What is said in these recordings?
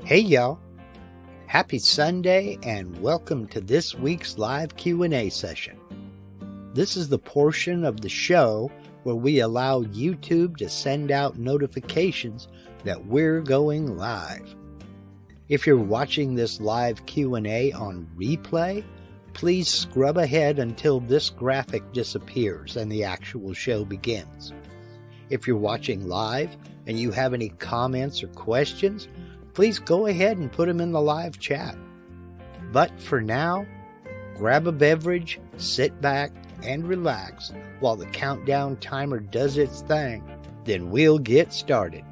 Hey y'all, happy Sunday and welcome to this week's live Q&A session. This is the portion of the show where we allow YouTube to send out notifications that we're going live. If you're watching this live Q&A on replay, please scrub ahead until this graphic disappears and the actual show begins. If you're watching live and you have any comments or questions, please go ahead and put them in the live chat. But for now, grab a beverage, sit back, and relax while the countdown timer does its thing. Then we'll get started.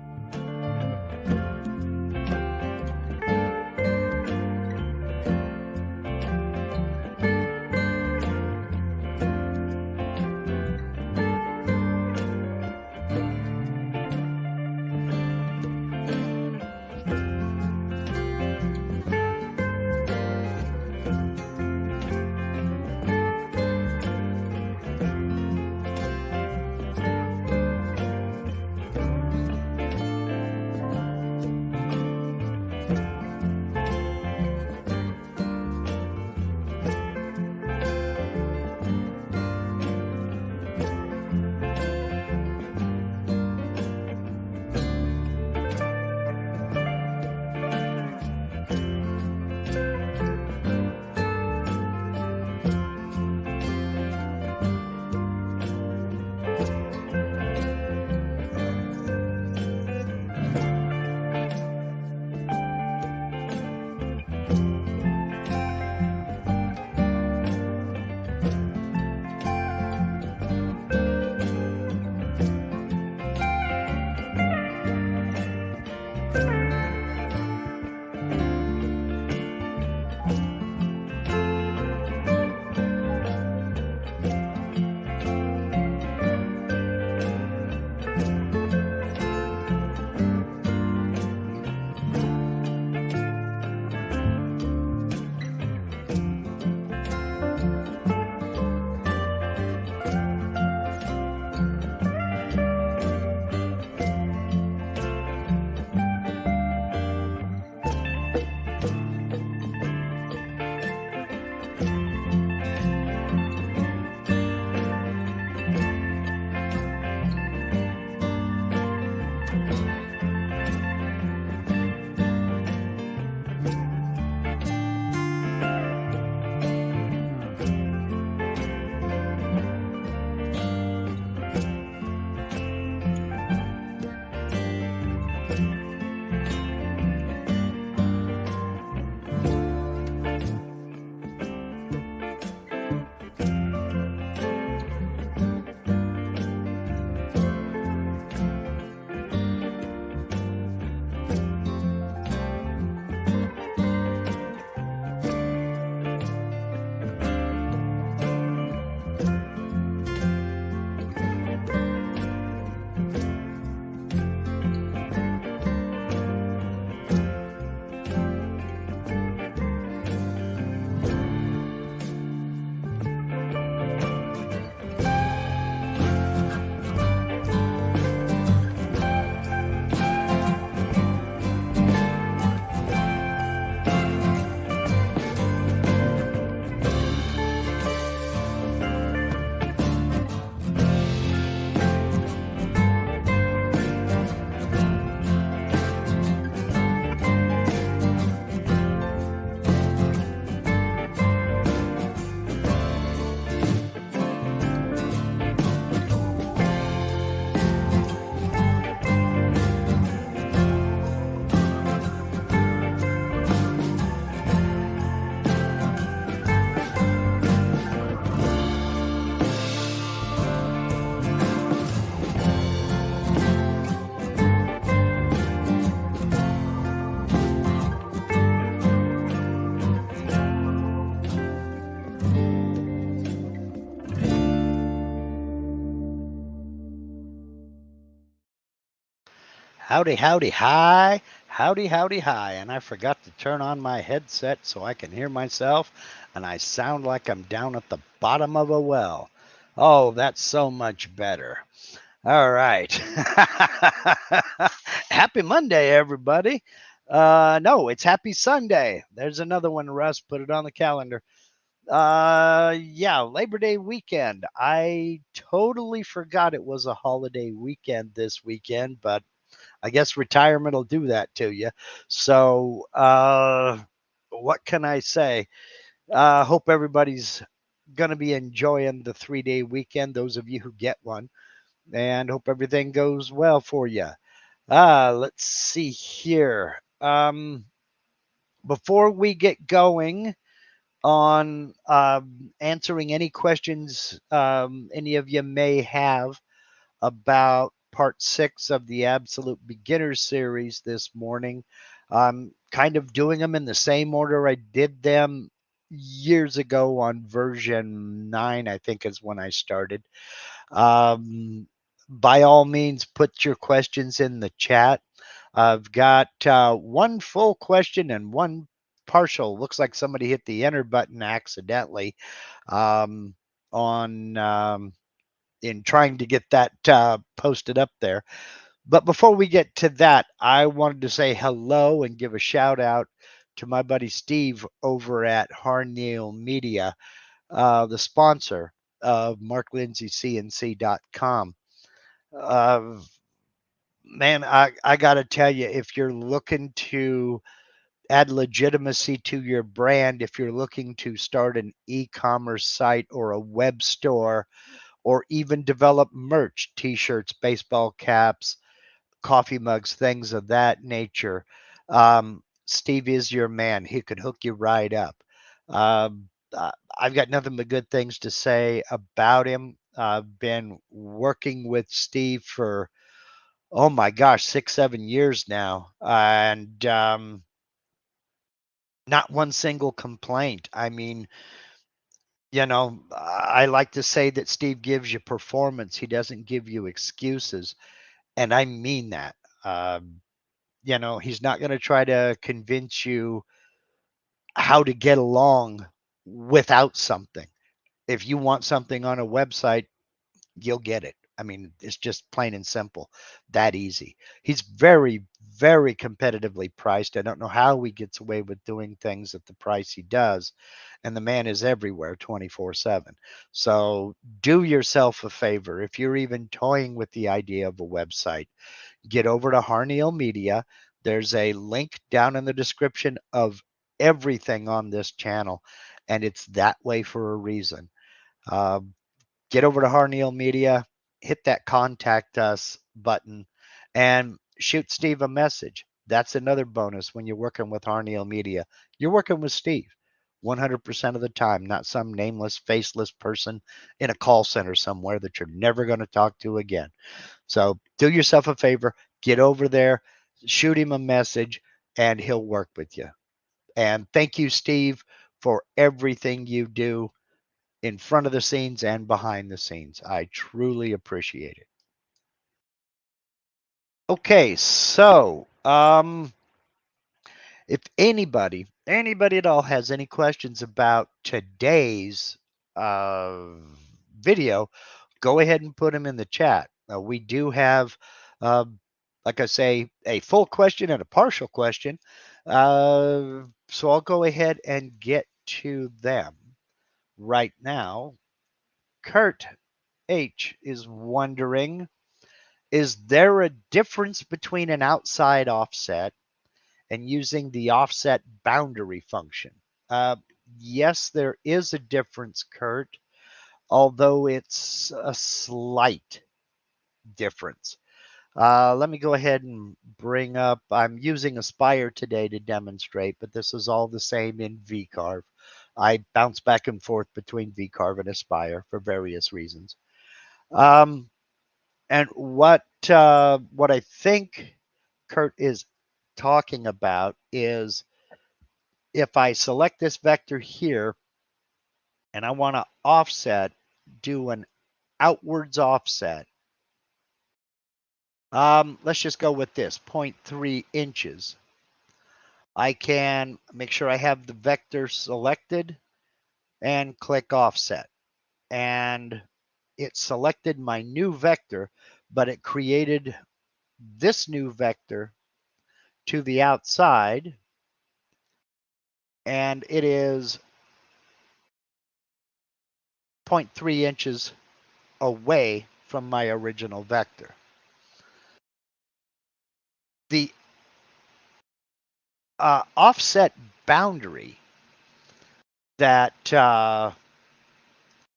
Howdy, howdy, hi. Howdy, howdy, hi. And I forgot to turn on my headset so I can hear myself, and I sound like I'm down at the bottom of a well. Oh, that's so much better. All right. Happy Monday, everybody. No, it's Happy Sunday. There's another one, Russ. Put it on the calendar. Yeah, Labor Day weekend. I totally forgot it was a holiday weekend this weekend, but I guess retirement will do that to you. So, what can I say? Hope everybody's going to be enjoying the 3-day weekend, those of you who get one, and hope everything goes well for you. Let's see here. Before we get going on answering any questions any of you may have about part 6 of the Absolute Beginner series this morning, I'm kind of doing them in the same order I did them years ago on version 9, I think is when I started. By all means, put your questions in the chat. I've got one full question and one partial. Looks like somebody hit the enter button accidentally um, on in trying to get that posted up there. But before we get to that, I wanted to say hello and give a shout out to my buddy Steve over at Harneal Media, the sponsor of Mark Lindsay CNC.com. Uh, Man, I got to tell you, if you're looking to add legitimacy to your brand, if you're looking to start an e-commerce site or a web store, or even develop merch, t-shirts, baseball caps, coffee mugs, things of that nature, Steve is your man. He could hook you right up. I've got nothing but good things to say about him. I've been working with Steve for, oh my gosh, 6, 7 years now, and not one single complaint. I mean, I like to say that Steve gives you performance. He doesn't give you excuses. And I mean that. Um, he's not going to try to convince you how to get along without something. If you want something on a website, you'll get it. I mean, it's just plain and simple, that easy. He's very, very competitively priced. I don't know how he gets away with doing things at the price he does. And the man is everywhere 24/7. So do yourself a favor. If you're even toying with the idea of a website, get over to Harneal Media. There's a link down in the description of everything on this channel, and it's that way for a reason. Um, get over to Harneal Media, hit that contact us button, and shoot Steve a message. That's another bonus when you're working with Harneal Media. You're working with Steve 100% of the time, not some nameless, faceless person in a call center somewhere that you're never going to talk to again. So do yourself a favor, get over there, shoot him a message, and he'll work with you. And thank you, Steve, for everything you do in front of the scenes and behind the scenes. I truly appreciate it. Okay, so if anybody at all has any questions about today's uh, video, go ahead and put them in the chat. We do have, uh, like I say, a full question and a partial question. So I'll go ahead and get to them right now. Kurt H is wondering, is there a difference between an outside offset and using the offset boundary function? Uh, yes, there is a difference, Kurt, although it's a slight difference. Let me go ahead and bring up, I'm using Aspire today to demonstrate, but this is all the same in VCarve. I bounce back and forth between VCarve and Aspire for various reasons. And what I think Kurt is talking about is if I select this vector here and I want to offset, do an outwards offset. Let's just go with this 0.3 inches. I can make sure I have the vector selected and click offset. And it selected my new vector, but it created this new vector to the outside, and it is 0.3 inches away from my original vector. The offset boundary that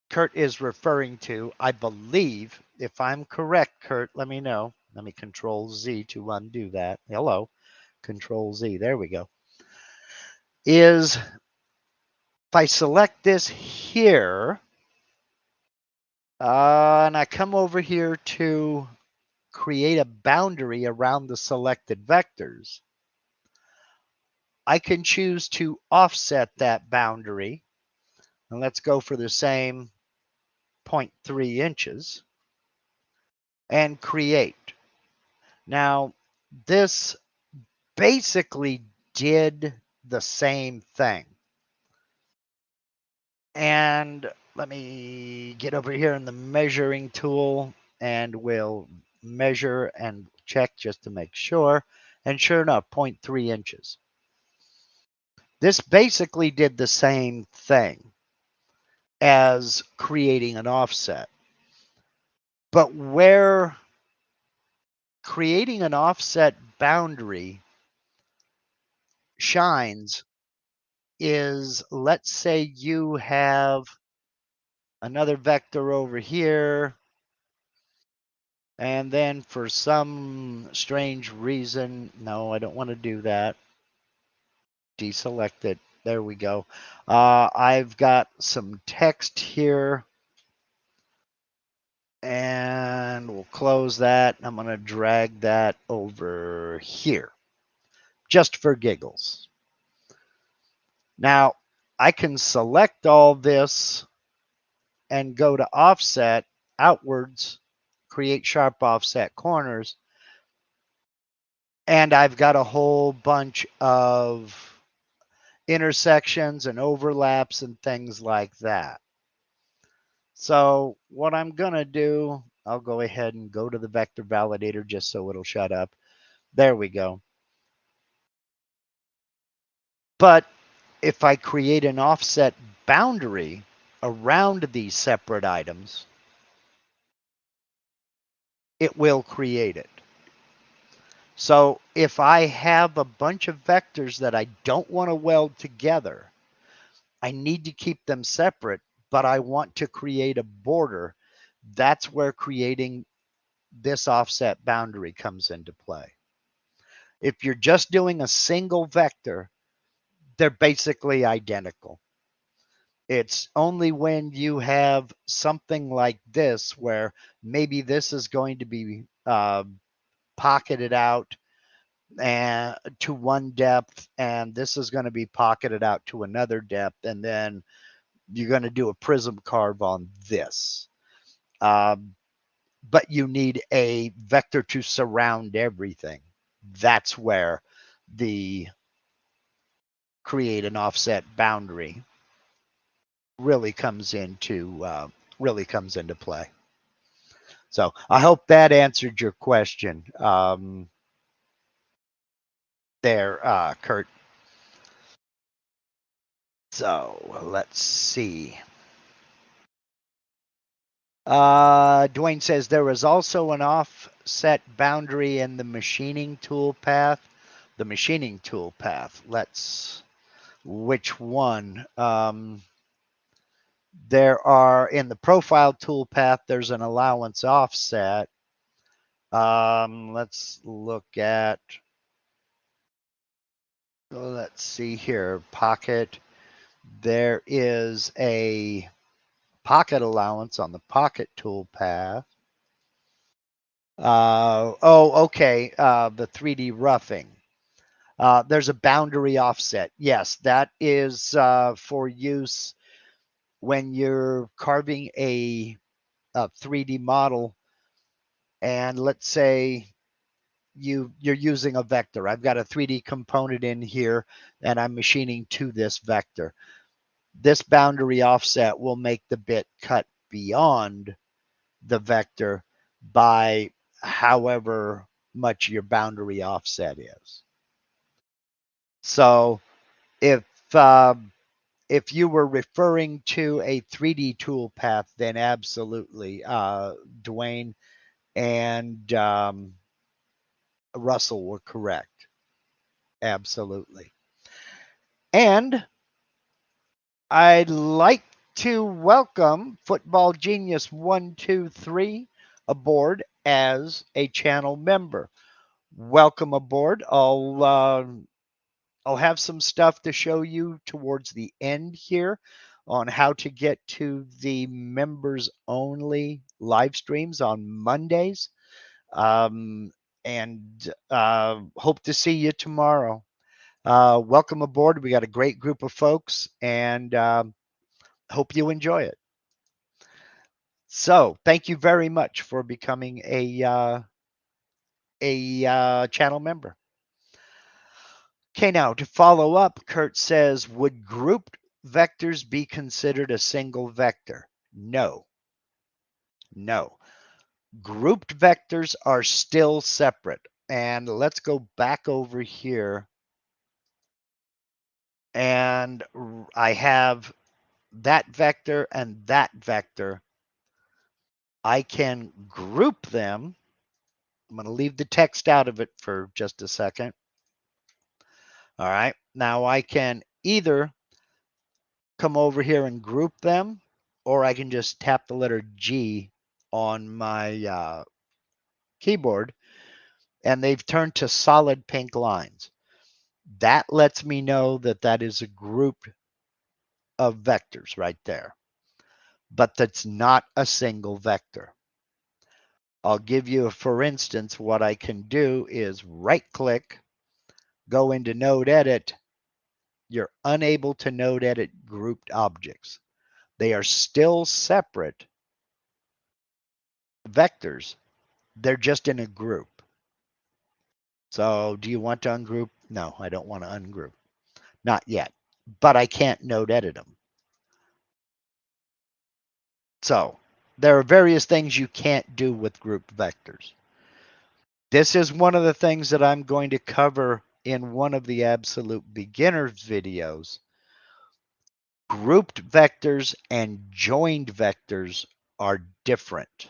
Kurt is referring to, I believe, if I'm correct, Kurt, let me know. Let me Control Z to undo that. Hello, Control Z. There we go. Is if I select this here, and I come over here to create a boundary around the selected vectors, I can choose to offset that boundary. And let's go for the same 0.3 inches and create. Now, this basically did the same thing. And let me get over here in the measuring tool and we'll measure and check just to make sure. And sure enough, 0.3 inches. This basically did the same thing as creating an offset. But where creating an offset boundary shines is, let's say you have another vector over here, and then for some strange reason, no, I don't want to do that. Deselect it. There we go. I've got some text here, and we'll close that. I'm going to drag that over here, just for giggles. Now, I can select all this and go to offset outwards, create sharp offset corners, and I've got a whole bunch of intersections and overlaps and things like that. So what I'm going to do, I'll go ahead and go to the vector validator just so it'll shut up. There we go. But if I create an offset boundary around these separate items, it will create it. So if I have a bunch of vectors that I don't want to weld together, I need to keep them separate, but I want to create a border. That's where creating this offset boundary comes into play. If you're just doing a single vector, they're basically identical. It's only when you have something like this where maybe this is going to be pocketed out and to one depth, and this is going to be pocketed out to another depth, and then you're going to do a prism carve on this. But you need a vector to surround everything. That's where the create an offset boundary really comes into play. So I hope that answered your question there, Kurt. So let's see. Dwayne says there is also an offset boundary in the machining tool path. The machining tool path. Which one? There are in the profile tool path, there's an allowance offset. Let's look at, let's see here, pocket. There is a pocket allowance on the pocket tool path. Okay. The 3D roughing. There's a boundary offset. Yes, that is for use when you're carving a 3D model, and let's say you're using a vector. I've got a 3D component in here, and I'm machining to this vector. This boundary offset will make the bit cut beyond the vector by however much your boundary offset is. So if you were referring to a 3D toolpath, then absolutely, Dwayne and Russell were correct. Absolutely. And I'd like to welcome Football Genius 123 aboard as a channel member. Welcome aboard. I'll have some stuff to show you towards the end here on how to get to the members only live streams on Mondays. And hope to see you tomorrow. Welcome aboard. We got a great group of folks, and hope you enjoy it. So thank you very much for becoming a channel member. Okay, now to follow up, Kurt says, would grouped vectors be considered a single vector? No. No. Grouped vectors are still separate. And let's go back over here. And I have that vector and that vector. I can group them. I'm going to leave the text out of it for just a second. All right. Now I can either come over here and group them, or I can just tap the letter G on my keyboard, and they've turned to solid pink lines. That lets me know that that is a group of vectors right there, but that's not a single vector. I'll give you, for instance, what I can do is right-click, go into Node Edit. You're unable to node edit grouped objects. They are still separate vectors. They're just in a group. So do you want to ungroup? No, I don't want to ungroup. Not yet, but I can't node edit them. So there are various things you can't do with grouped vectors. This is one of the things that I'm going to cover in one of the absolute beginners videos. Grouped vectors and joined vectors are different.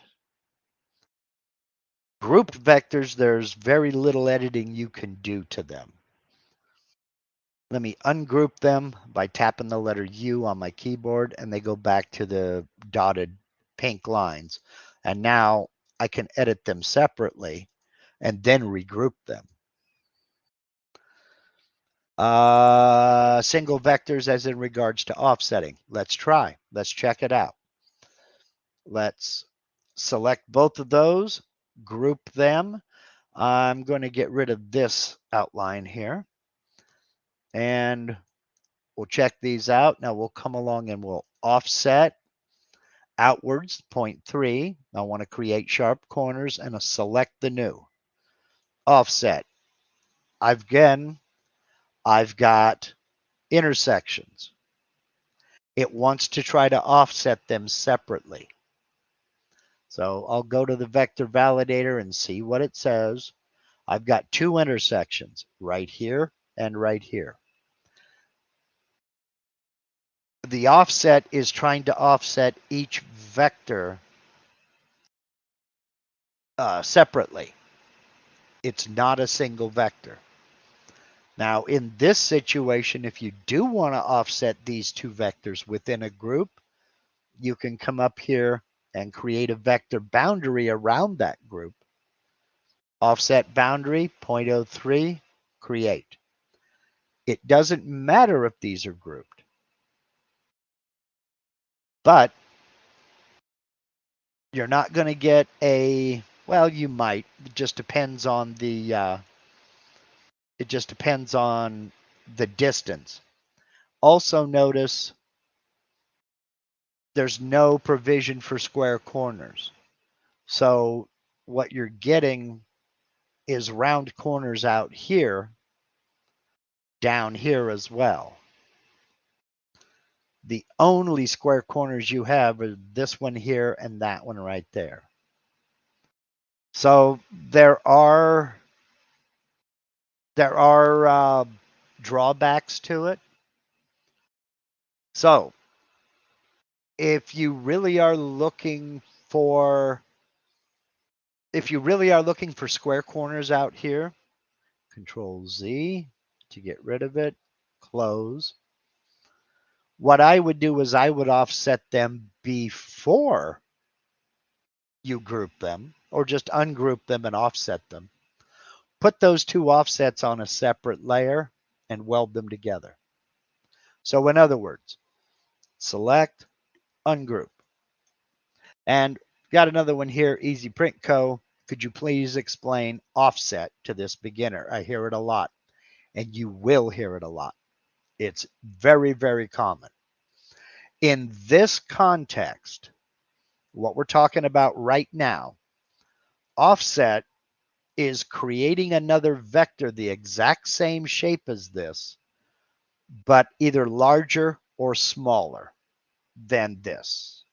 Grouped vectors, there's very little editing you can do to them. Let me ungroup them by tapping the letter U on my keyboard, and they go back to the dotted pink lines. And now I can edit them separately and then regroup them. Single vectors as in regards to offsetting. Let's try. Let's check it out. Let's select both of those, group them. I'm going to get rid of this outline here. And we'll check these out. Now we'll come along and we'll offset outwards 0.3. I want to create sharp corners and I'll select the new. Offset. I've got intersections. It wants to try to offset them separately. So I'll go to the vector validator and see what it says. I've got two intersections, right here and right here. The offset is trying to offset each vector separately. It's not a single vector. Now, in this situation, if you do want to offset these two vectors within a group, you can come up here and create a vector boundary around that group. Offset boundary 0.03, create. It doesn't matter if these are grouped, but you're not going to get a, well, you might. It just depends on the distance. Also notice there's no provision for square corners. So what you're getting is round corners out here, down here as well. The only square corners you have are this one here and that one right there. So there are drawbacks to it. So if you really are looking for square corners out here, Control Z to get rid of it, close. What I would do is I would offset them before you group them, or just ungroup them and offset them. Put those two offsets on a separate layer and weld them together. So in other words, select, ungroup. And got another one here, Easy Print Co. Could you please explain offset to this beginner? I hear it a lot, and you will hear it a lot. It's very, very common. In this context, what we're talking about right now, offset is creating another vector the exact same shape as this, but either larger or smaller than this.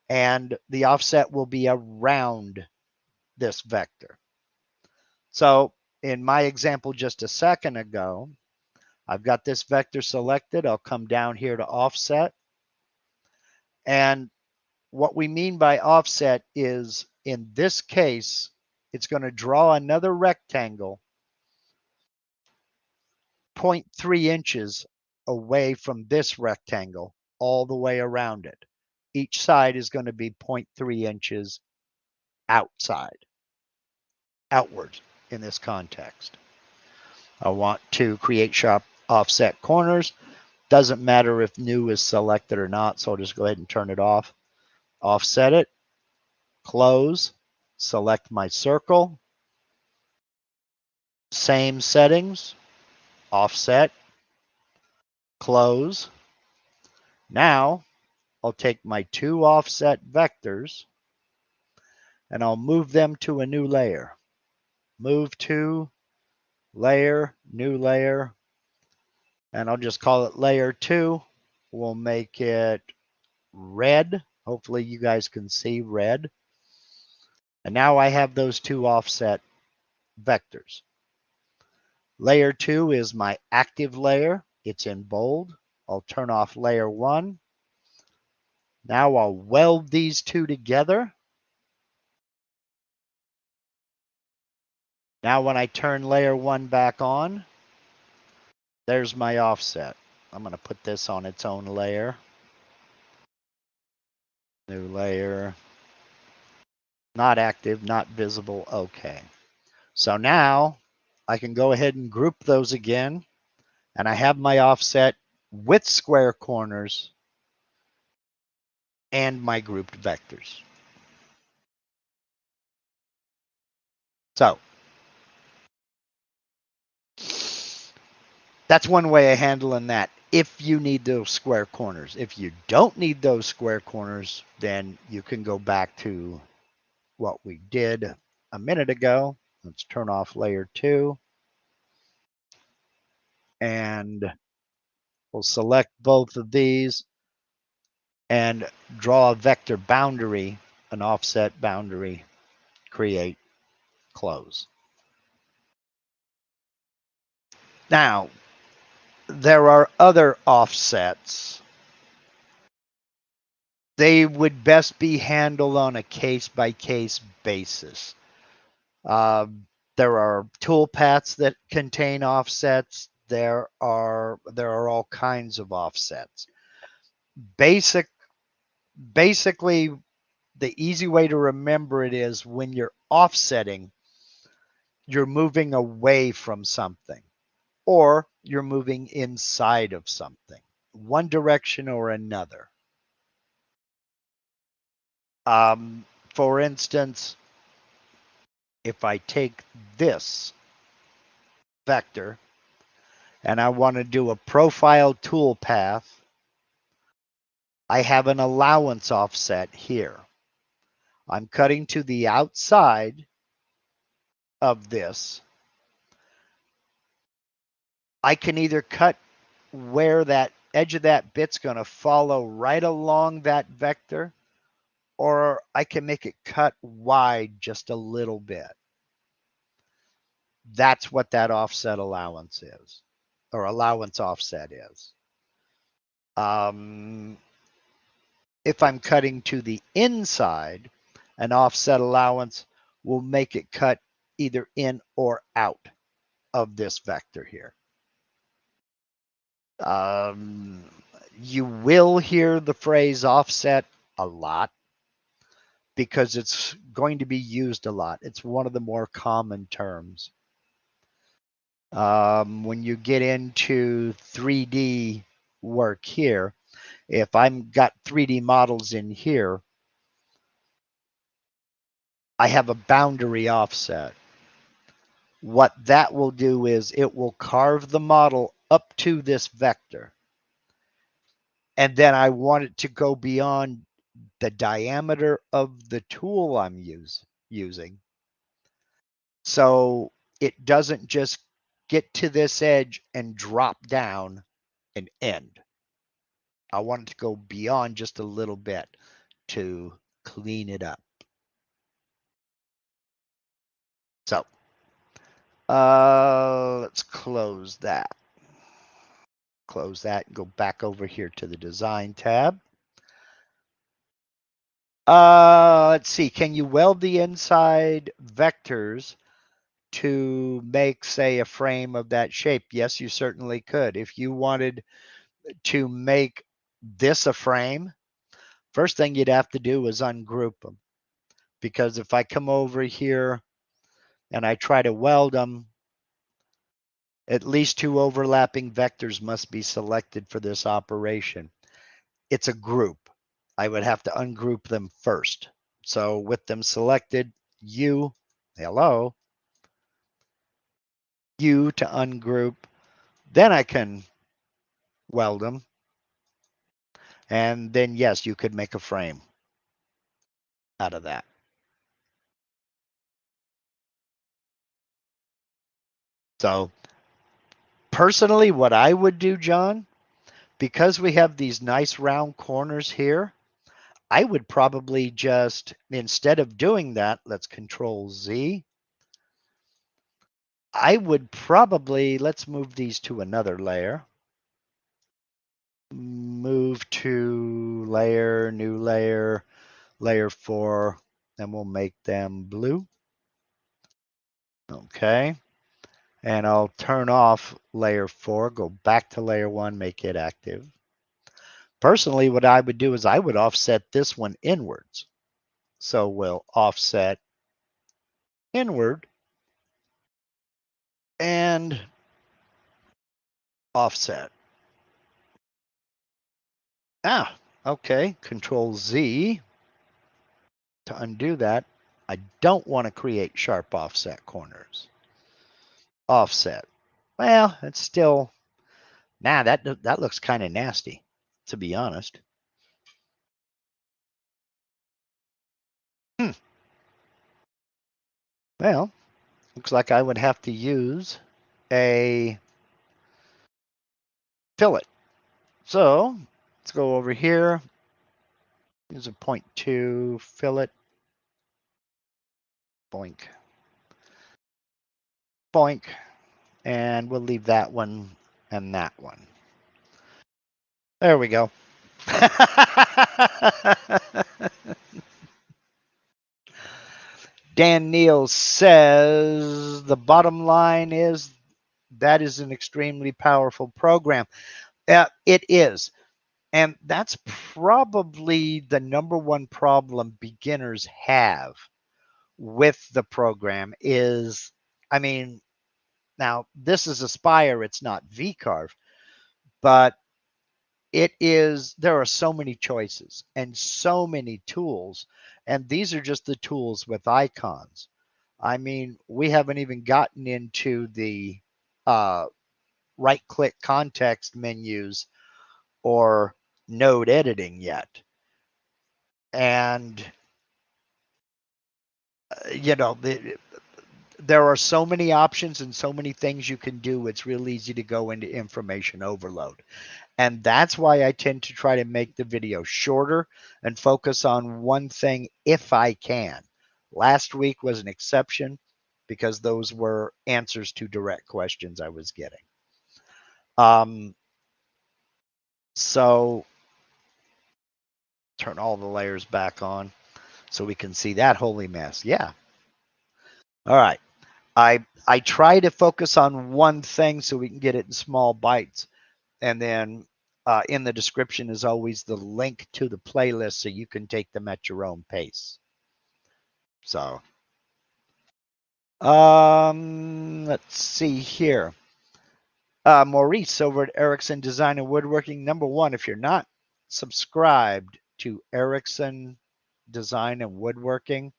And the offset will be around this vector. So in my example just a second ago, I've got this vector selected. I'll come down here to offset. And what we mean by offset is, in this case, it's going to draw another rectangle 0.3 inches away from this rectangle all the way around it. Each side is going to be 0.3 inches outward in this context. I want to create sharp offset corners. Doesn't matter if new is selected or not, so I'll just go ahead and turn it off. Offset it, close, select my circle. Same settings, offset, close. Now I'll take my two offset vectors and I'll move them to a new layer. Move to, layer, new layer, and I'll just call it layer 2. We'll make it red. Hopefully you guys can see red. And now I have those two offset vectors. Layer 2 is my active layer. It's in bold. I'll turn off layer 1. Now I'll weld these two together. Now when I turn layer 1 back on, there's my offset. I'm going to put this on its own layer. New layer. Not active, not visible. Okay. So now I can go ahead and group those again. And I have my offset with square corners and my grouped vectors. So that's one way of handling that if you need those square corners. If you don't need those square corners, then you can go back to what we did a minute ago. Let's turn off layer 2. And we'll select both of these and draw a vector boundary, an offset boundary, create, close. Now, there are other offsets. They would best be handled on a case-by-case basis. There are toolpaths that contain offsets. There are all kinds of offsets. Basically, the easy way to remember it is when you're offsetting, you're moving away from something, or you're moving inside of something, one direction or another. For instance, if I take this vector and I want to do a profile toolpath, I have an allowance offset here. I'm cutting to the outside of this. I can either cut where that edge of that bit's going to follow right along that vector, or I can make it cut wide just a little bit. That's what that offset allowance is. or allowance offset is. If I'm cutting to the inside, an offset allowance will make it cut either in or out of this vector here. You will hear the phrase offset a lot because it's going to be used a lot. It's one of the more common terms. When you get into 3D work here, if I've got 3D models in here, I have a boundary offset. What that will do is it will carve the model up to this vector. And then I want it to go beyond the diameter of the tool I'm using. So it doesn't just get to this edge and drop down and end. I want it to go beyond just a little bit to clean it up. So let's close that. Close that and go back over here to the design tab. Let's see. Can you weld the inside vectors to make, say, a frame of that shape? Yes, you certainly could. If you wanted to make this a frame, first thing you'd have to do is ungroup them. Because if I come over here and I try to weld them, at least 2 overlapping vectors must be selected for this operation. It's a group. I would have to ungroup them first. So with them selected, U, hello, U to ungroup. Then I can weld them. And then, yes, you could make a frame out of that. So personally, what I would do, John, because we have these nice round corners here, I would probably just, instead of doing that, let's Control Z. I would probably, let's move these to another layer. Move to layer, new layer, layer 4, and we'll make them blue. Okay. And I'll turn off layer 4, go back to layer 1, make it active. Personally, what I would do is I would offset this one inwards. So we'll offset inward and offset. Okay. Control Z to undo that. I don't want to create sharp offset corners. Offset. Well, it's still, that looks kind of nasty, to be honest. Well, looks like I would have to use a fillet. So let's go over here. Use a 0.2 fillet. Boink. Boink. And we'll leave that one and that one. There we go. Dan Neal says the bottom line is that is an extremely powerful program. It is. And that's probably the number one problem beginners have with the program is, I mean, now this is Aspire, it's not VCarve, but it is, there are so many choices and so many tools, and these are just the tools with icons. I mean, we haven't even gotten into the right-click context menus or node editing yet. And, you know, there are so many options and so many things you can do. It's real easy to go into information overload. And that's why I tend to try to make the video shorter and focus on one thing if I can. Last week was an exception because those were answers to direct questions I was getting. So turn all the layers back on so we can see that holy mess. Yeah. All right. I try to focus on one thing so we can get it in small bites. And then in the description is always the link to the playlist so you can take them at your own pace. So, let's see here. Maurice over at Erickson Design and Woodworking. Number one, if you're not subscribed to Erickson Design and Woodworking,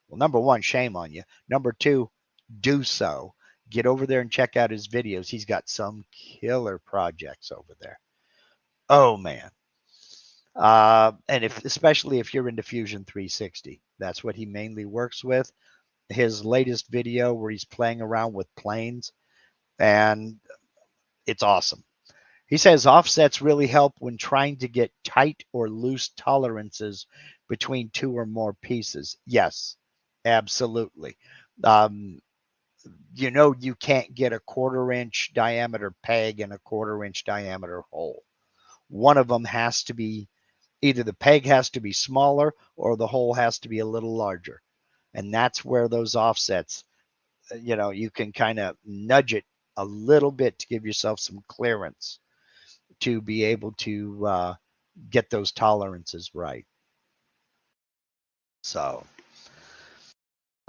well, number one, shame on you. Number two, do so. Get over there and check out his videos. He's got some killer projects over there. Oh man. And especially if you're into Fusion 360, that's what he mainly works with. His latest video where he's playing around with planes, and it's awesome. He says offsets really help when trying to get tight or loose tolerances between two or more pieces. Yes, absolutely. Um, you can't get a 1/4 inch diameter peg and a 1/4 inch diameter hole. One of them has to be either the peg has to be smaller or the hole has to be a little larger. And that's where those offsets, you can kind of nudge it a little bit to give yourself some clearance to be able to get those tolerances right. So,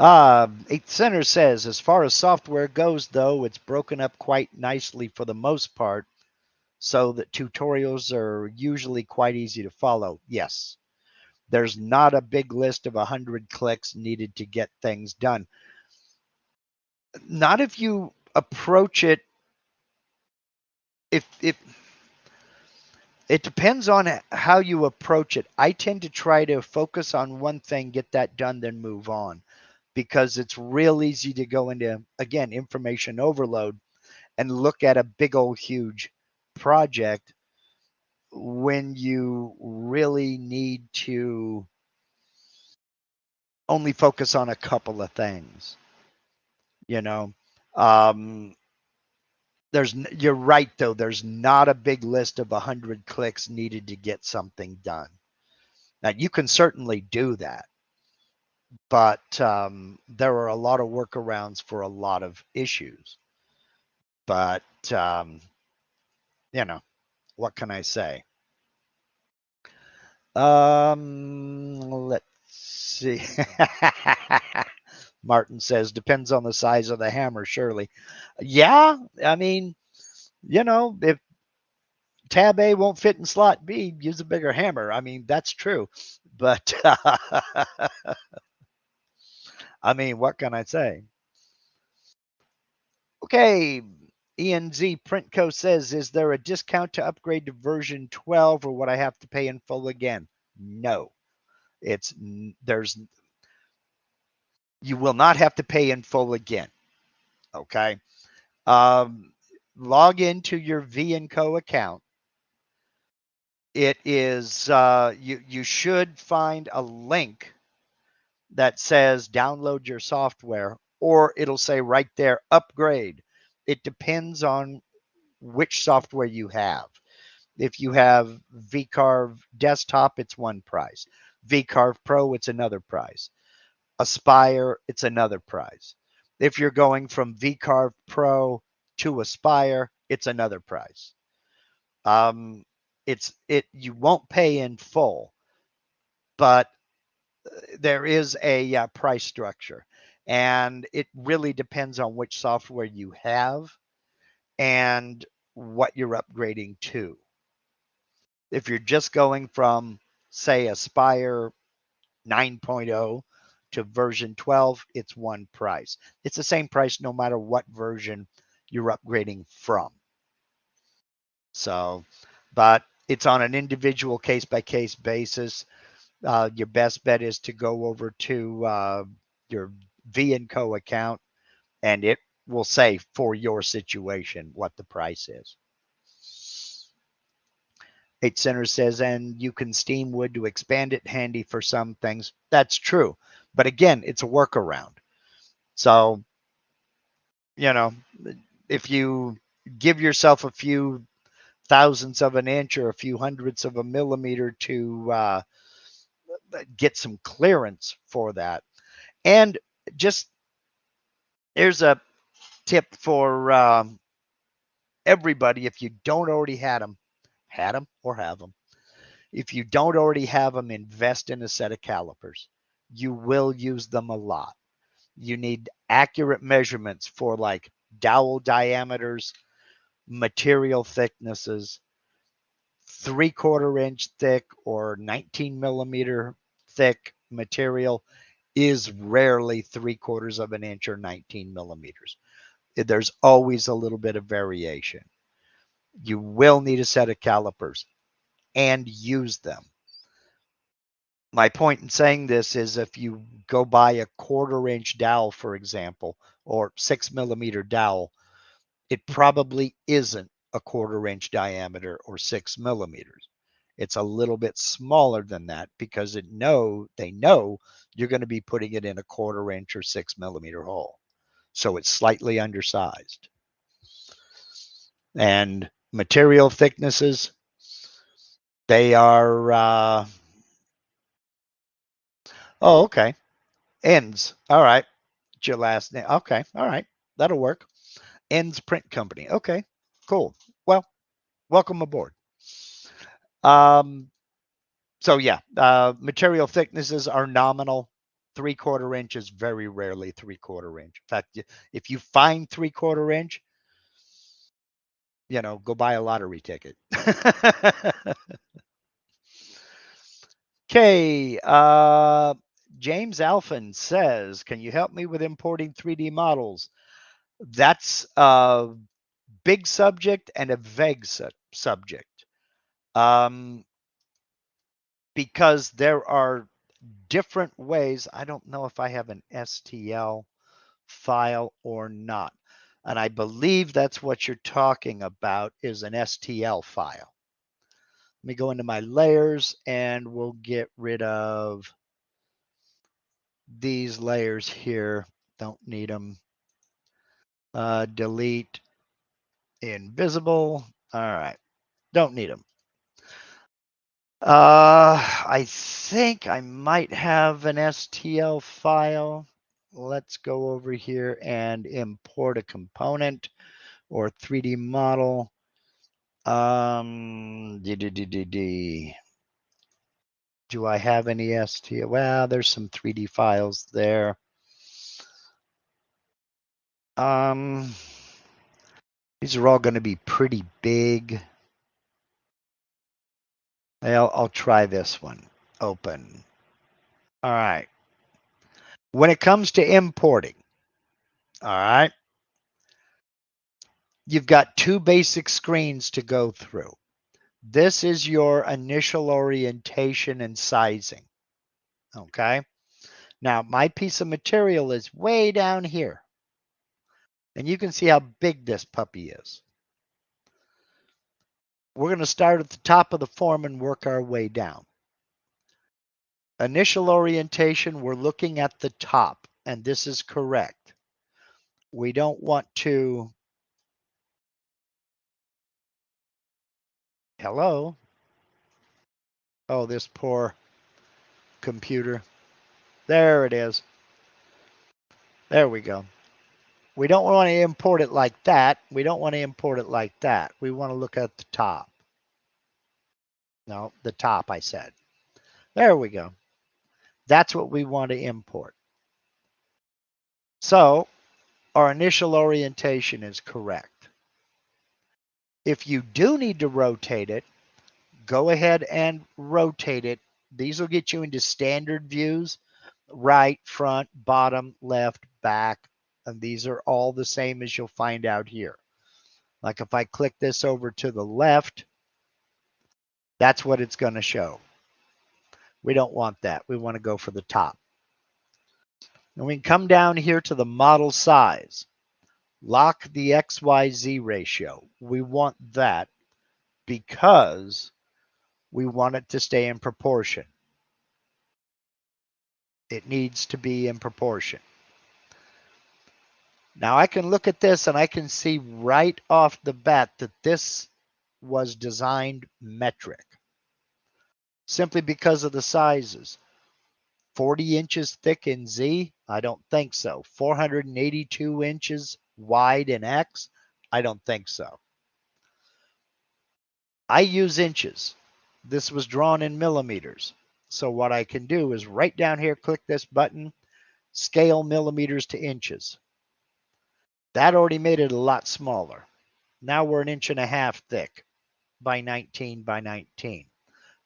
8th Center says, as far as software goes, though, it's broken up quite nicely for the most part, so that tutorials are usually quite easy to follow. Yes. There's not a big list of 100 clicks needed to get things done. Not if you approach it. If it depends on how you approach it. I tend to try to focus on one thing, get that done, then move on, because it's real easy to go into, again, information overload and look at a big old huge project when you really need to only focus on a couple of things. You know, um, you're right though. There's not a big list of 100 clicks needed to get something done. Now you can certainly do that, but there are a lot of workarounds for a lot of issues. But what can I say? Let's see. Martin says depends on the size of the hammer. Surely, yeah. I mean, if tab A won't fit in slot B, use a bigger hammer. I mean, that's true. But I mean, what can I say? Okay. ENZ Printco says, is there a discount to upgrade to version 12 or would I have to pay in full again? No. You will not have to pay in full again. Okay. Log into your V&Co account. It is you should find a link that says download your software, or it'll say right there upgrade. It depends on which software you have. If you have VCarve desktop, it's one price. VCarve Pro, it's another price. Aspire, it's another price. If you're going from VCarve Pro to Aspire, it's another price. You won't pay in full, but there is a price structure, and it really depends on which software you have and what you're upgrading to. If you're just going from, say, Aspire 9.0 to version 12, it's one price. It's the same price no matter what version you're upgrading from. So, but it's on an individual case-by-case basis. Your best bet is to go over to your V&Co account, and it will say for your situation what the price is. 8 Center says, and you can steam wood to expand it, handy for some things. That's true. But again, it's a workaround. So, if you give yourself a few thousandths of an inch or a few hundredths of a millimeter to get some clearance for that. And just here's a tip for everybody. If you don't already had them or have them, if you don't already have them, invest in a set of calipers. You will use them a lot. You need accurate measurements for like dowel diameters, material thicknesses. 3/4 inch thick or 19 millimeter thick material is rarely 3/4 of an inch or 19 millimeters. There's always a little bit of variation. You will need a set of calipers and use them. My point in saying this is if you go buy a 1/4 inch dowel, for example, or 6 millimeter dowel, it probably isn't a 1/4 inch diameter or 6 millimeters. It's a little bit smaller than that because they know you're going to be putting it in a 1/4 inch or 6 millimeter hole. So it's slightly undersized. And material thicknesses, they are, oh, okay. Ends. All right. It's your last name. Okay. All right. That'll work. Ends Print Company. Okay. Cool. Well, welcome aboard. So yeah, material thicknesses are nominal. 3/4 inch is very rarely 3/4 inch. In fact, if you find 3/4 inch, go buy a lottery ticket. Okay. James Alphin says, can you help me with importing 3D models? That's a big subject and a vague subject. Because there are different ways. I don't know if I have an STL file or not. And I believe that's what you're talking about is an STL file. Let me go into my layers and we'll get rid of these layers here. Don't need them. Delete invisible. All right. Don't need them. I think I might have an STL file. Let's go over here and import a component or 3D model. Do I have any STL? Well, there's some 3D files there. These are all going to be pretty big. I'll try this one. Open. All right. When it comes to importing, all right, you've got two basic screens to go through. This is your initial orientation and sizing. Okay. Now, my piece of material is way down here. And you can see how big this puppy is. We're going to start at the top of the form and work our way down. Initial orientation, we're looking at the top, and this is correct. We don't want to... Hello? Oh, this poor computer. There it is. There we go. We don't want to import it like that. We don't want to import it like that. We want to look at the top. No, the top, I said. There we go. That's what we want to import. So our initial orientation is correct. If you do need to rotate it, go ahead and rotate it. These will get you into standard views, right, front, bottom, left, back, and these are all the same as you'll find out here. Like if I click this over to the left, that's what it's going to show. We don't want that. We want to go for the top. And we can come down here to the model size. Lock the XYZ ratio. We want that because we want it to stay in proportion. It needs to be in proportion. Now I can look at this and I can see right off the bat that this was designed metric simply because of the sizes. 40 inches thick in Z? I don't think so. 482 inches wide in X? I don't think so. I use inches. This was drawn in millimeters. So what I can do is right down here, click this button, scale millimeters to inches. That already made it a lot smaller. Now we're 1.5 inches thick by 19 by 19.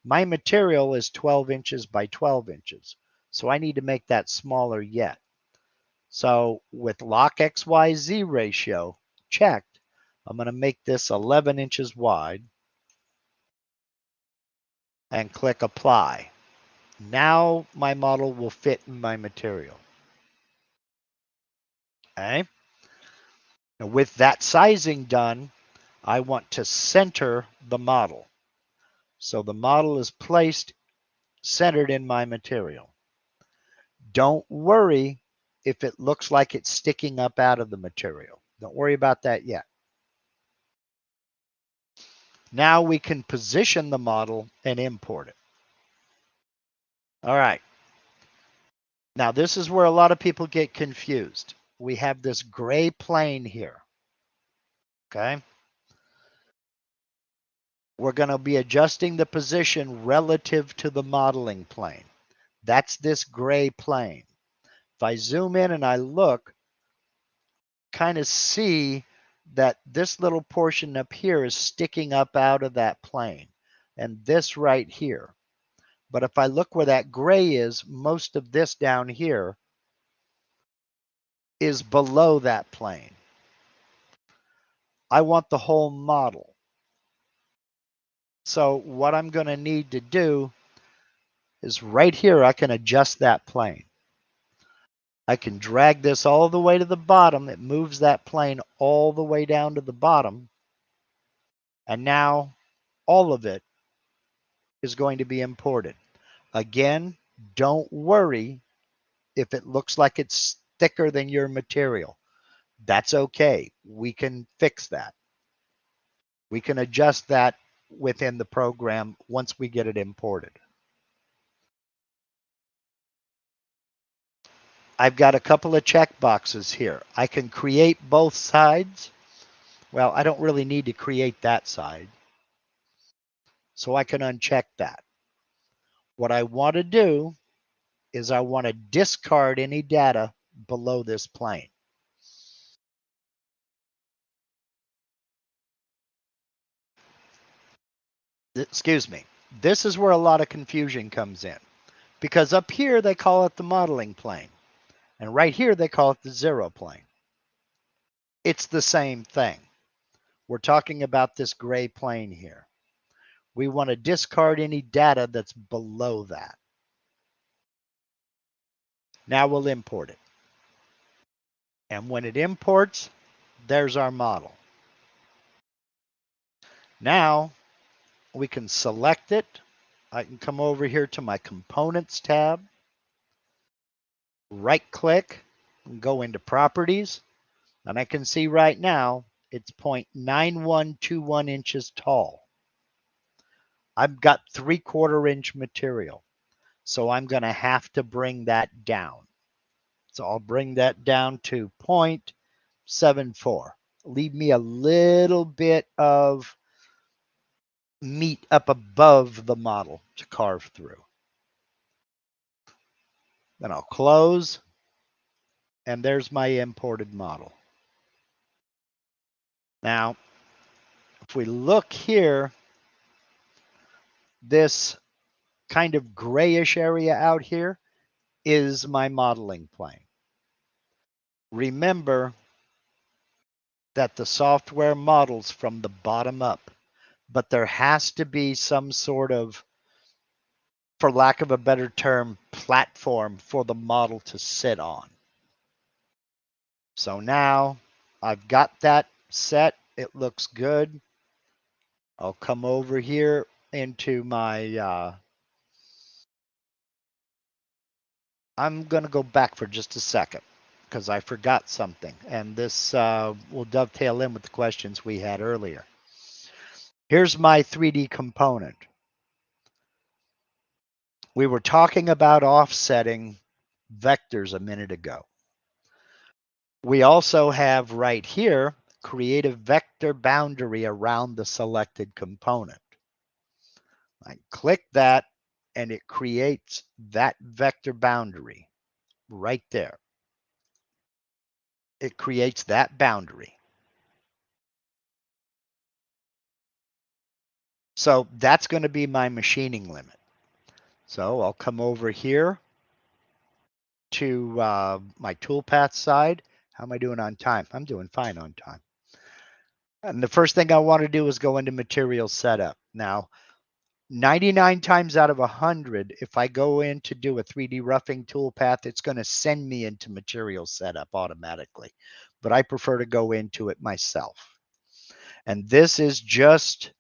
My material is 12 inches by 12 inches. So I need to make that smaller yet. So with lock XYZ ratio checked, I'm going to make this 11 inches wide and click apply. Now my model will fit in my material. Okay. Now with that sizing done, I want to center the model. So the model is placed centered in my material. Don't worry if it looks like it's sticking up out of the material. Don't worry about that yet. Now we can position the model and import it. All right. Now this is where a lot of people get confused. We have this gray plane here. Okay. We're going to be adjusting the position relative to the modeling plane. That's this gray plane. If I zoom in and I look, kind of see that this little portion up here is sticking up out of that plane, and this right here. But if I look where that gray is, most of this down here is below that plane. I want the whole model. So what I'm going to need to do is right here, I can adjust that plane. I can drag this all the way to the bottom. It moves that plane all the way down to the bottom. And now all of it is going to be imported. Again, don't worry if it looks like it's thicker than your material. That's okay. We can fix that. We can adjust that within the program once we get it imported. I've got a couple of check boxes here. I can create both sides. Well, I don't really need to create that side. So I can uncheck that. What I want to do is I want to discard any data below this plane. Excuse me. This is where a lot of confusion comes in, because up here they call it the modeling plane, and right here they call it the zero plane. It's the same thing. We're talking about this gray plane here. We want to discard any data that's below that. Now we'll import it. And when it imports, there's our model. Now we can select it. I can come over here to my Components tab, right click, and go into Properties. And I can see right now it's 0.9121 inches tall. I've got 3/4 inch material, so I'm going to have to bring that down. So I'll bring that down to 0.74. Leave me a little bit of meat up above the model to carve through. Then I'll close, and there's my imported model. Now, if we look here, this kind of grayish area out here is my modeling plane. Remember that the software models from the bottom up, but there has to be some sort of, for lack of a better term, platform for the model to sit on. So now I've got that set. It looks good. I'll come over here into my, I'm going to go back for just a second. because I forgot something. And this will dovetail in with the questions we had earlier. Here's my 3D component. We were talking about offsetting vectors a minute ago. We also have right here, create a vector boundary around the selected component. I click that and it creates that vector boundary right there. It creates that boundary. So that's going to be my machining limit. So I'll come over here to my toolpath side. How am I doing on time? I'm doing fine on time. And the first thing I want to do is go into material setup. Now, 99 times out of 100, if I go in to do a 3D roughing toolpath, it's going to send me into material setup automatically. But I prefer to go into it myself. And this is just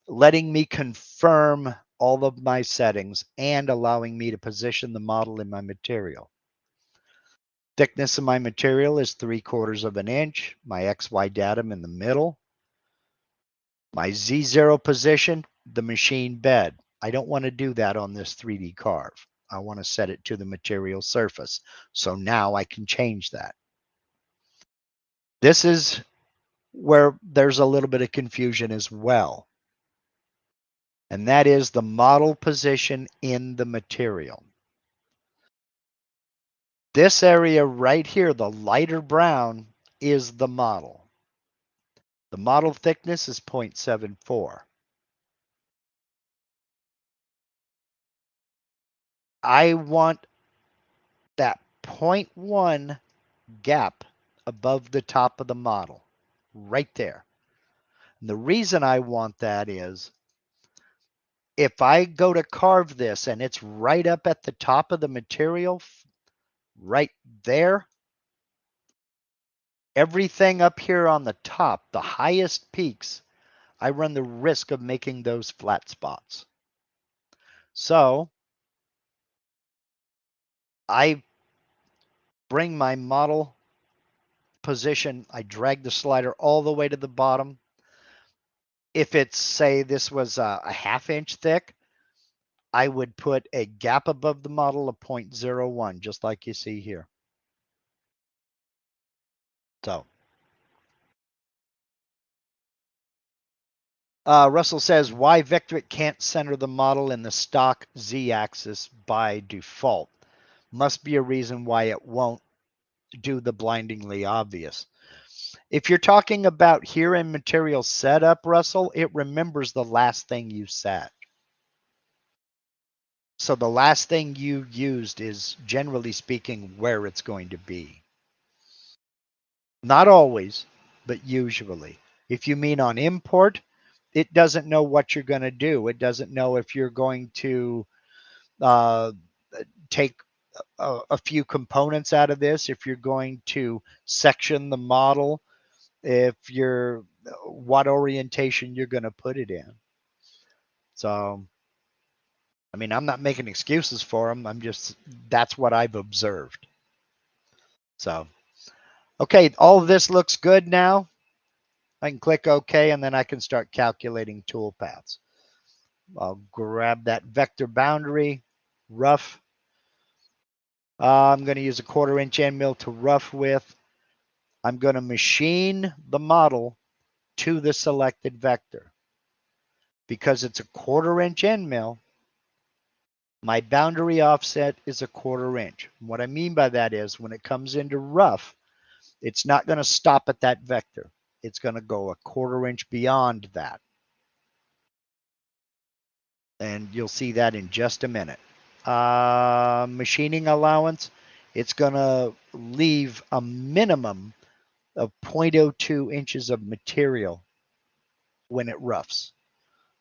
letting me confirm all of my settings and allowing me to position the model in my material. Thickness of my material is 3/4 of an inch. My XY datum in the middle. My Z0 position, the machine bed. I don't want to do that on this 3D carve. I want to set it to the material surface. So now I can change that. This is where there's a little bit of confusion as well. And that is the model position in the material. This area right here, the lighter brown, is the model. The model thickness is 0.74. I want that 0.1 gap above the top of the model, right there. And the reason I want that is if I go to carve this and it's right up at the top of the material, right there, everything up here on the top, the highest peaks, I run the risk of making those flat spots. So I bring my model position, I drag the slider all the way to the bottom. If it's, say, this was a 1/2 inch thick, I would put a gap above the model of 0.01, just like you see here. So, Russell says, why Vectric can't center the model in the stock Z-axis by default? Must be a reason why it won't do the blindingly obvious. If you're talking about here in material setup, Russell, it remembers the last thing you set. So the last thing you used is, generally speaking, where it's going to be. Not always, but usually. If you mean on import, it doesn't know what you're going to do. It doesn't know if you're going to take a few components out of this, if you're going to section the model, if you're what orientation you're going to put it in. So, I mean, I'm not making excuses for them. That's what I've observed. So, okay, all of this looks good now. I can click OK, and then I can start calculating toolpaths. I'll grab that vector boundary, rough. I'm going to use a 1/4 inch end mill to rough with. I'm going to machine the model to the selected vector. Because it's a 1/4 inch end mill, my boundary offset is a 1/4 inch. What I mean by that is when it comes into rough, it's not going to stop at that vector. It's going to go a 1/4 inch beyond that. And you'll see that in just a minute. Machining allowance, it's going to leave a minimum of 0.02 inches of material when it roughs.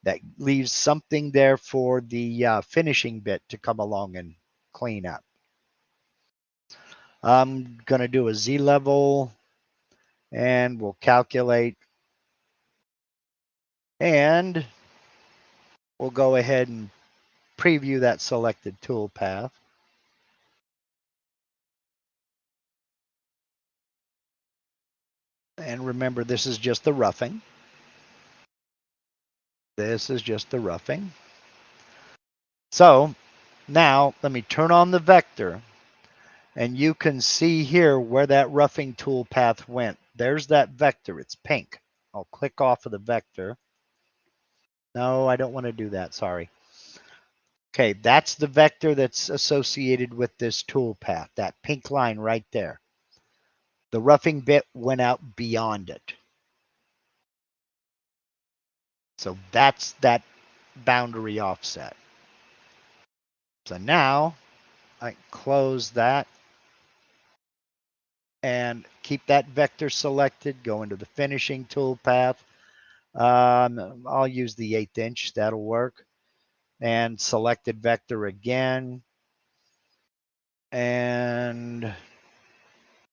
That leaves something there for the finishing bit to come along and clean up. I'm going to do a Z level and we'll calculate. And we'll go ahead and preview that selected tool path. And remember, this is just the roughing. This is just the roughing. So now let me turn on the vector, and you can see here where that roughing tool path went. There's that vector. It's pink. I'll click off of the vector. No, I don't want to do that. Sorry. Okay, that's the vector that's associated with this tool path, that pink line right there. The roughing bit went out beyond it. So that's that boundary offset. So now I close that and keep that vector selected, go into the finishing tool path. I'll use the 1/8 inch, that'll work. And selected vector again. And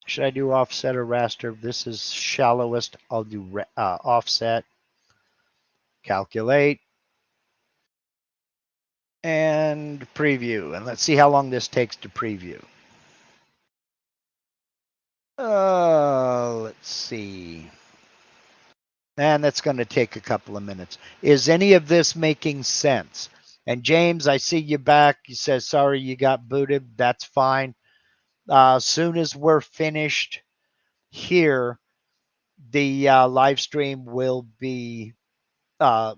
should I do offset or raster? This is shallowest. I'll do offset. Calculate. And preview. And let's see how long this takes to preview. Let's see. And that's going to take a couple of minutes. Is any of this making sense? And James, I see you back. You said, sorry, you got booted. That's fine. As soon as we're finished here, the live stream will be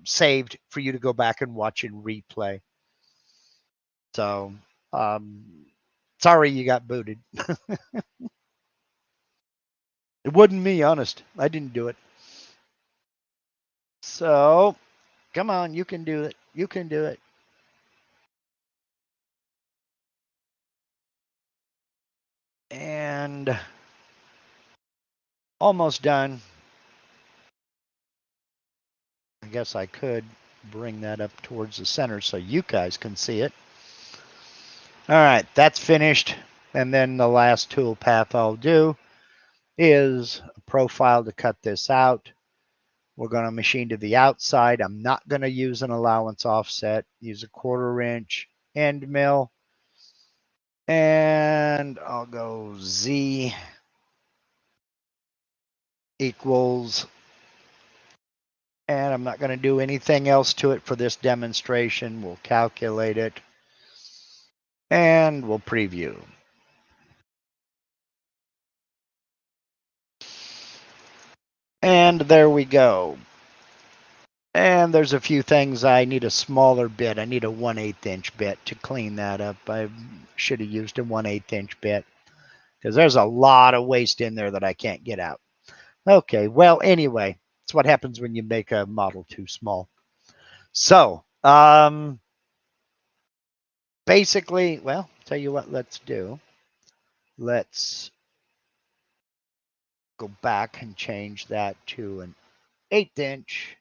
saved for you to go back and watch and replay. So, sorry you got booted. It wasn't me, honest. I didn't do it. So, come on, you can do it. You can do it. And almost done. I guess I could bring that up towards the center so you guys can see it. All right, that's finished. And then the last tool path I'll do is a profile to cut this out. We're going to machine to the outside. I'm not going to use an allowance offset. Use a 1/4 inch end mill. And I'll go Z equals, and I'm not going to do anything else to it for this demonstration. We'll calculate it and we'll preview. And there we go. And there's a few things. I need a smaller bit. I need a 1/8 inch bit to clean that up. I should have used a 1/8 inch bit because there's a lot of waste in there that I can't get out. Okay, well, anyway, it's what happens when you make a model too small. So, basically, well, tell you what, let's do. Let's go back and change that to an 1/8 inch.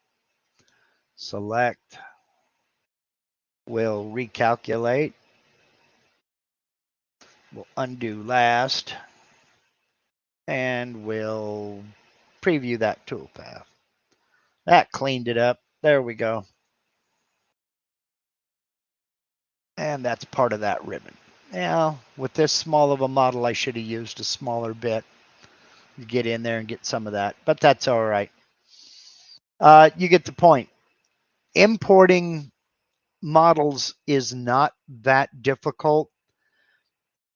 Select. We'll recalculate. We'll undo last. And we'll preview that toolpath. That cleaned it up. There we go. And that's part of that ribbon. Now, with this small of a model, I should have used a smaller bit to get in there and get some of that, but that's all right. You get the point. Importing models is not that difficult.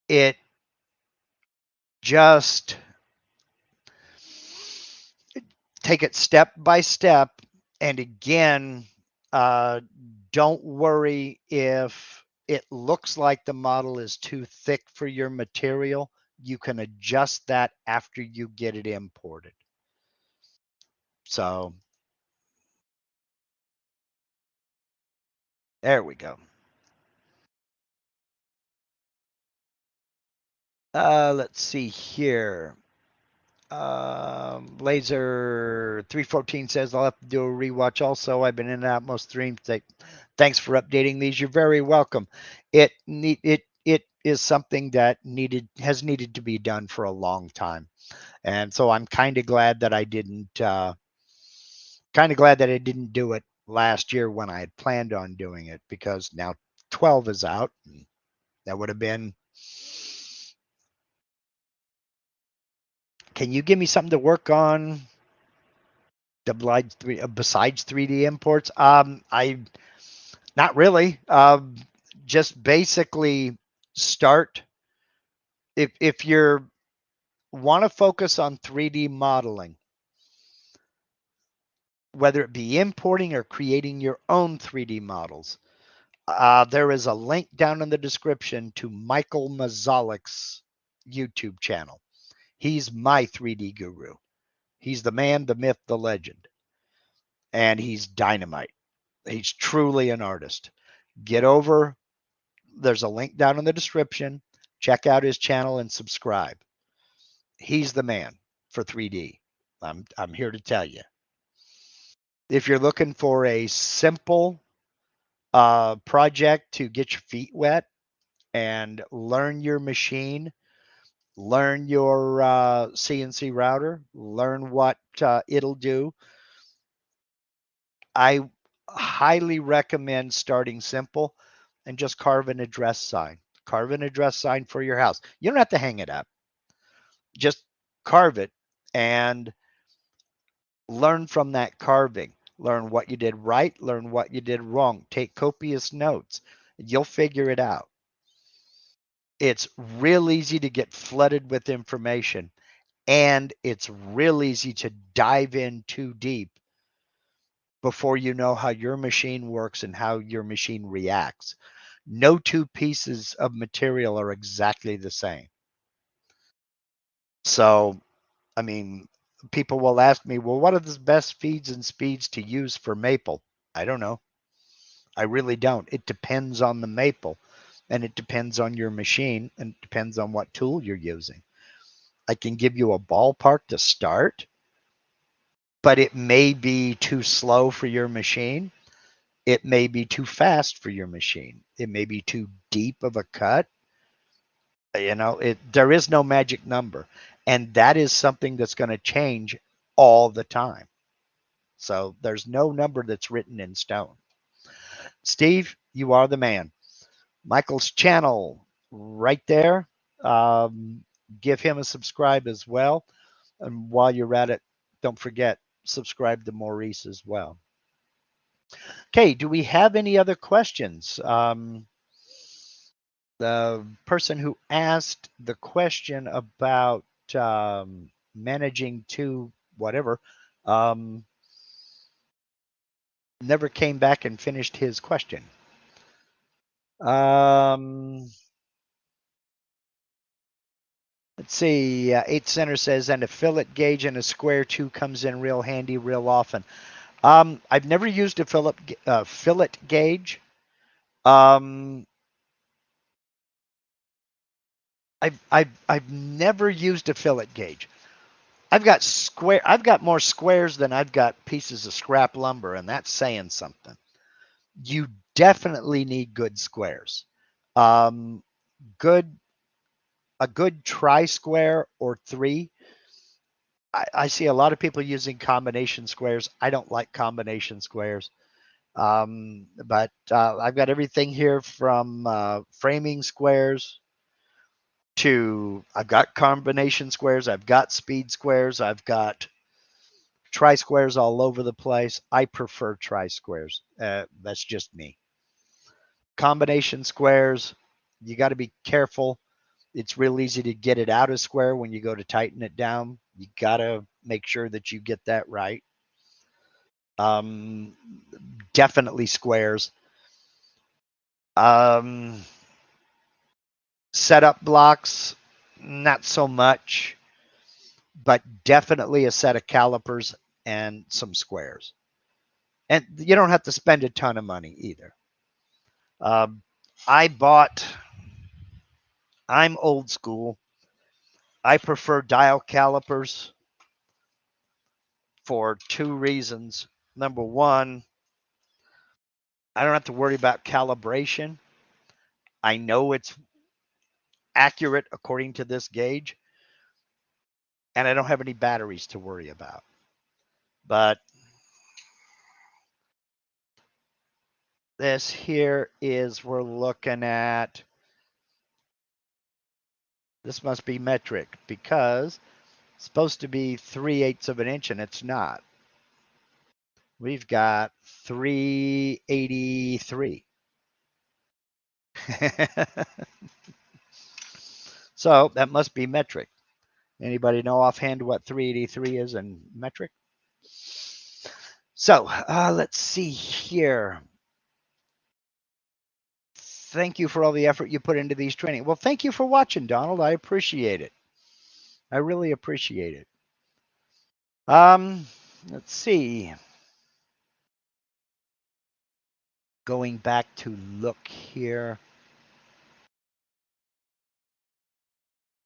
It just take it step by step. And again, don't worry if it looks like the model is too thick for your material. You can adjust that after you get it imported. So there we go. Let's see here. Laser 314 says I'll have to do a rewatch also. I've been in and out most streams. Thanks for updating these. You're very welcome. It is something that has needed to be done for a long time. And so I'm kind of glad that I didn't do it last year when I had planned on doing it, because now 12 is out. And that would have been Can you give me something to work on besides 3D imports? I not really. Just basically start if you're want to focus on 3D modeling, whether it be importing or creating your own 3D models. There is a link down in the description to Michael Mazalik's YouTube channel. He's my 3D guru. He's the man, the myth, the legend. And he's dynamite. He's truly an artist. Get over. There's a link down in the description. Check out his channel and subscribe. He's the man for 3D. I'm here to tell you. If you're looking for a simple project to get your feet wet and learn your machine, learn your CNC router, learn what it'll do, I highly recommend starting simple and just carve an address sign. Carve an address sign for your house. You don't have to hang it up. Just carve it and learn from that carving. Learn what you did right, learn what you did wrong. Take copious notes. You'll figure it out. It's real easy to get flooded with information, and it's real easy to dive in too deep before you know how your machine works and how your machine reacts. No two pieces of material are exactly the same. So, I mean, people will ask me, well, what are the best feeds and speeds to use for maple? I don't know. I really don't. It depends on the maple, and it depends on your machine, and it depends on what tool you're using. I can give you a ballpark to start, but it may be too slow for your machine. It may be too fast for your machine. It may be too deep of a cut. There is no magic number, and that is something that's going to change all the time. So there's no number that's written in stone. Steve, you are the man. Michael's channel right there. Um, Give him a subscribe as well. And while you're at it, don't forget, subscribe to Maurice as well. Okay, do we have any other questions? The person who asked the question about managing to whatever never came back and finished his question. Let's see. 8 Center says, and a fillet gauge and a square too comes in real handy real often. I've never used a fillet gauge. I've never used a fillet gauge. I've got more squares than I've got pieces of scrap lumber, and that's saying something. You definitely need good squares. Um, good a good tri-square or 3. I see a lot of people using combination squares. I don't like combination squares. But I've got everything here from framing squares to I've got combination squares. I've got speed squares. I've got tri-squares all over the place. I prefer tri-squares. That's just me. Combination squares, you got to be careful. It's real easy to get it out of square when you go to tighten it down. You got to make sure that you get that right. Definitely squares. Setup blocks, not so much, but definitely a set of calipers and some squares. And you don't have to spend a ton of money either. I'm old school. I prefer dial calipers for 2 reasons. Number one, I don't have to worry about calibration. I know it's accurate according to this gauge, and I don't have any batteries to worry about. But this here is, we're looking at, this must be metric because supposed to be 3/8 of an inch, and it's not. We've got 383. So that must be metric. Anybody know offhand what 383 is in metric? So let's see here. Thank you for all the effort you put into these training. Well, thank you for watching, Donald. I appreciate it. I really appreciate it. Let's see. Going back to look here.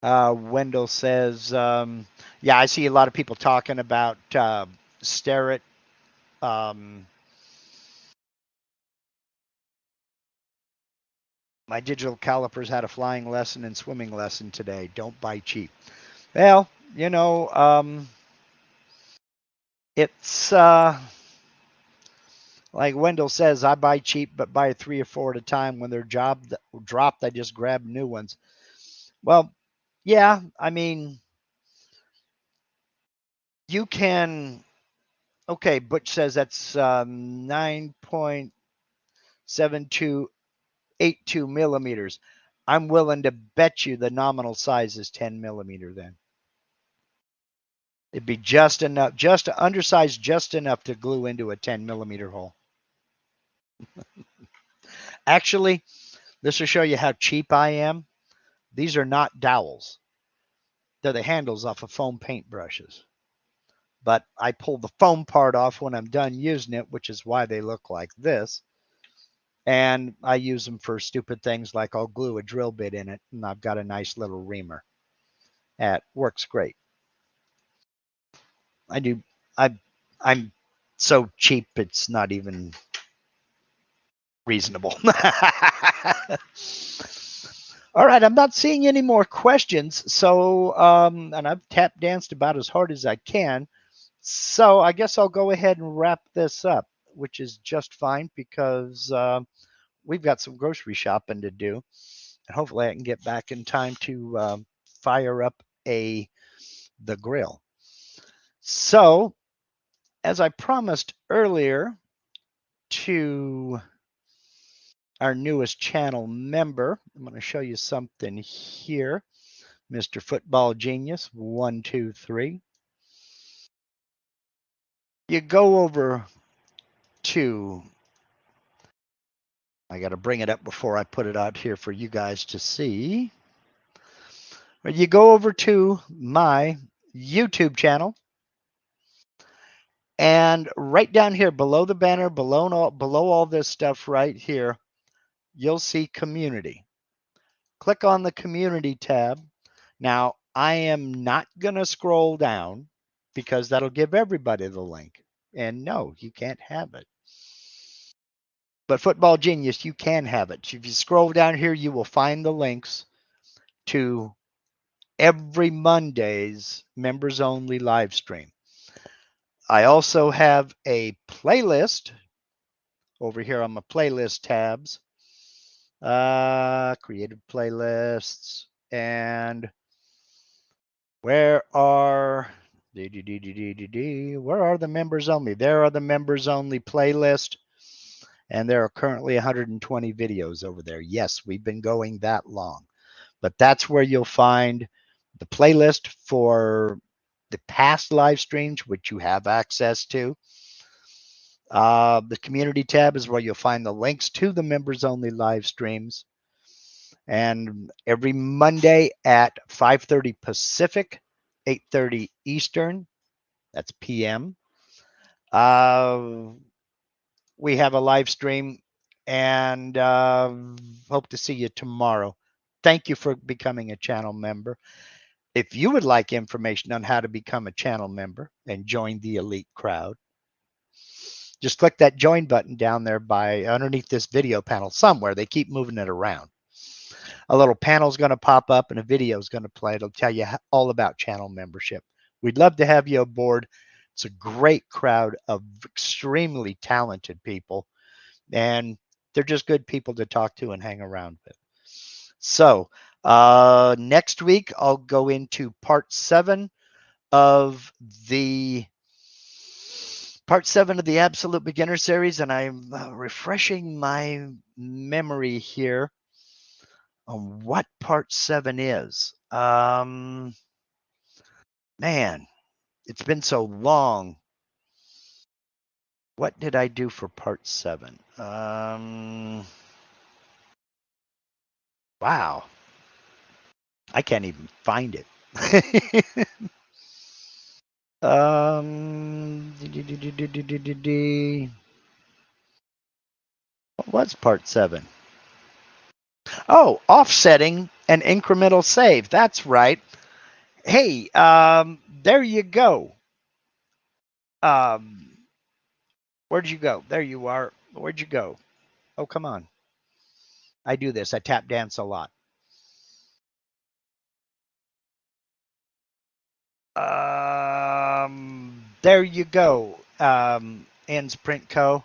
Wendell says, yeah, I see a lot of people talking about Starrett. My digital calipers had a flying lesson and swimming lesson today. Don't buy cheap. Well, you know, it's like Wendell says, I buy cheap, but buy 3 or 4 at a time. When their job dropped, I just grab new ones. Well, yeah, I mean, you can. Okay, Butch says that's 9.7282 millimeters. I'm willing to bet you the nominal size is 10 millimeter then. It'd be just enough, just undersized, just enough to glue into a 10 millimeter hole. Actually, this will show you how cheap I am. These are not dowels. They're the handles off of foam paint brushes. But I pull the foam part off when I'm done using it, which is why they look like this. And I use them for stupid things like I'll glue a drill bit in it, and I've got a nice little reamer. That works great. I do. I'm so cheap, it's not even reasonable. All right, I'm not seeing any more questions. So, and I've tap danced about as hard as I can. So I guess I'll go ahead and wrap this up, which is just fine because we've got some grocery shopping to do. And hopefully I can get back in time to fire up the grill. So, as I promised earlier to our newest channel member, I'm going to show you something here. Mr. Football Genius, 123. You go over to, I got to bring it up before I put it out here for you guys to see. But you go over to my YouTube channel, and right down here below the banner, below all this stuff right here, you'll see community. Click on the community tab. Now, I am not going to scroll down because that'll give everybody the link. And no, you can't have it. But Football Genius, you can have it. If you scroll down here, you will find the links to every Monday's members only live stream. I also have a playlist over here on my playlist tabs, creative playlists, and where are the members only? There are the members only playlist, and there are currently 120 videos over there. Yes, we've been going that long, but that's where you'll find the playlist for the past live streams, which you have access to. The community tab is where you'll find the links to the members only live streams. And every Monday at 5:30 Pacific, 8:30 Eastern, that's PM, we have a live stream, and hope to see you tomorrow. Thank you for becoming a channel member. If you would like information on how to become a channel member and join the elite crowd, just click that join button down there by underneath this video panel somewhere. They keep moving it around. A little panel is going to pop up and a video is going to play. It'll tell you all about channel membership. We'd love to have you aboard. It's a great crowd of extremely talented people, and they're just good people to talk to and hang around with. So next week, I'll go into part 7 of the part 7 of the Absolute Beginner Series, and I'm refreshing my memory here on what part 7 is. Man, it's been so long. What did I do for part 7? Wow. I can't even find it. What was part 7? Oh, offsetting and incremental save. That's right. Hey, there you go. Where'd you go? There you are. Where'd you go? Oh, come on. I do this. I tap dance a lot. There you go. Ends Print Co.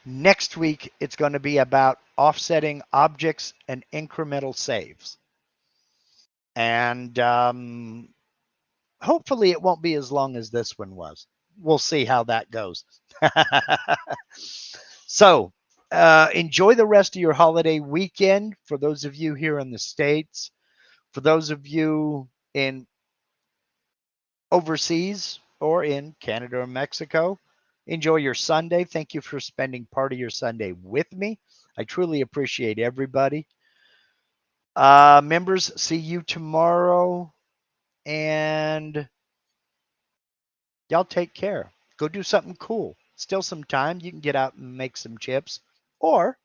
Next week, it's going to be about offsetting objects and incremental saves. And hopefully it won't be as long as this one was. We'll see how that goes. So enjoy the rest of your holiday weekend for those of you here in the States. For those of you in overseas or in Canada or Mexico, enjoy your Sunday. Thank you for spending part of your Sunday with me. I truly appreciate everybody. Members, see you tomorrow. And y'all take care. Go do something cool. Still some time. You can get out and make some chips. Or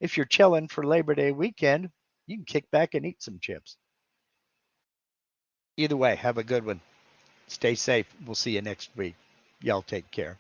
if you're chilling for Labor Day weekend, you can kick back and eat some chips. Either way, have a good one. Stay safe. We'll see you next week. Y'all take care.